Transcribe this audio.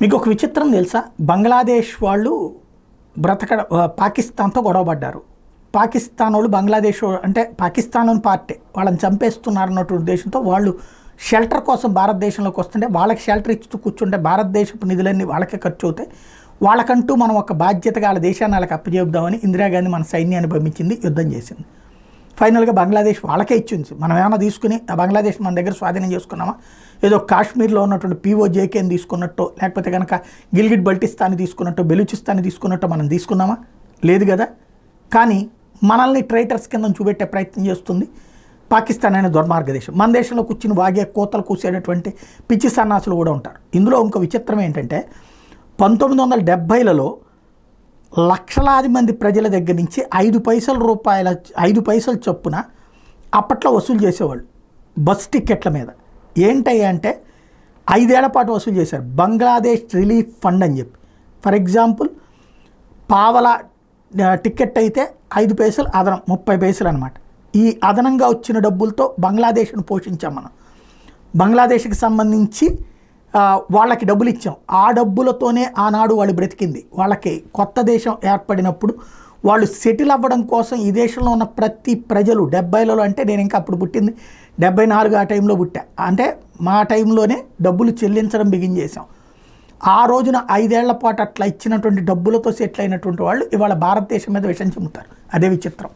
మీకు ఒక విచిత్రం తెలుసా? బంగ్లాదేశ్ వాళ్ళు పాకిస్తాన్తో గొడవపడ్డారు. పాకిస్తాన్ వాళ్ళు బంగ్లాదేశ్ అంటే పాకిస్తాన్లోని పార్టీ వాళ్ళని చంపేస్తున్నారన్నటువంటి ఉద్దేశంతో వాళ్ళు షెల్టర్ కోసం భారతదేశంలోకి వస్తుంటే వాళ్ళకి షెల్టర్ ఇస్తూ కూర్చుంటే భారతదేశపు నిధులన్నీ వాళ్ళకే ఖర్చు అవుతాయి. వాళ్ళకంటూ మనం ఒక బాధ్యతగా వాళ్ళ దేశాన్ని వాళ్ళకి అప్పచెబుదామని ఇందిరాగాంధీ మన సైన్యాన్ని పంపించింది, యుద్ధం చేసింది. ఫైనల్గా బంగ్లాదేశ్ వాళ్ళకే ఇచ్చింది. మనం ఏమైనా తీసుకుని బంగ్లాదేశ్ మన దగ్గర స్వాధీనం చేసుకున్నామా? ఏదో కాశ్మీర్లో ఉన్నటువంటి POJKని తీసుకున్నట్టు, లేకపోతే కనుక గిల్గిట్ బల్టిస్తాన్ని తీసుకున్నట్టు, బెలూచిస్తాన్ని తీసుకున్నట్టు మనం తీసుకున్నామా? లేదు కదా. కానీ మనల్ని ట్రైటర్స్ కింద చూపెట్టే ప్రయత్నం చేస్తుంది పాకిస్తాన్ అనే దుర్మార్గ దేశం. మన దేశంలో కూర్చుని వాగే కోతలు కూసేటటువంటి పిచ్చి సన్నాసులు కూడా ఉంటారు. ఇందులో ఇంకో విచిత్రం ఏంటంటే 1970లలో లక్షలాది మంది ప్రజల దగ్గర నుంచి 5 పైసలు చొప్పున అప్పట్లో వసూలు చేసేవాళ్ళు బస్ టిక్కెట్ల మీద. ఏంటయ్యా అంటే 5 ఏళ్ల పాటు వసూలు చేశారు. బంగ్లాదేశ్ రిలీఫ్ ఫండ్ అని చెప్పి. ఫర్ ఎగ్జాంపుల్ పావలా టికెట్ అయితే 5 పైసలు అదనం 30 పైసలు అనమాట. ఈ అదనంగా వచ్చిన డబ్బులతో బంగ్లాదేశ్ను పోషించాం మనం. బంగ్లాదేశ్కి సంబంధించి వాళ్ళకి డబ్బులు ఇచ్చాం. ఆ డబ్బులతోనే ఆనాడు వాళ్ళు బ్రతికింది. వాళ్ళకి కొత్త దేశం ఏర్పడినప్పుడు వాళ్ళు సెటిల్ అవ్వడం కోసం ఈ దేశంలో ఉన్న ప్రతి ప్రజలు 70లలో, అంటే నేను ఇంకా అప్పుడు పుట్టింది 74 ఆ టైంలో పుట్టా, అంటే మా టైంలోనే డబ్బులు చెల్లించడం బిగిన్ చేసాం. ఆ రోజున 5 ఏళ్ల పాటు అట్లా ఇచ్చినటువంటి డబ్బులతో సెటిల్ అయినటువంటి వాళ్ళు ఇవాళ భారతదేశం మీద విషం చెబుతారు. అదే విచిత్రం.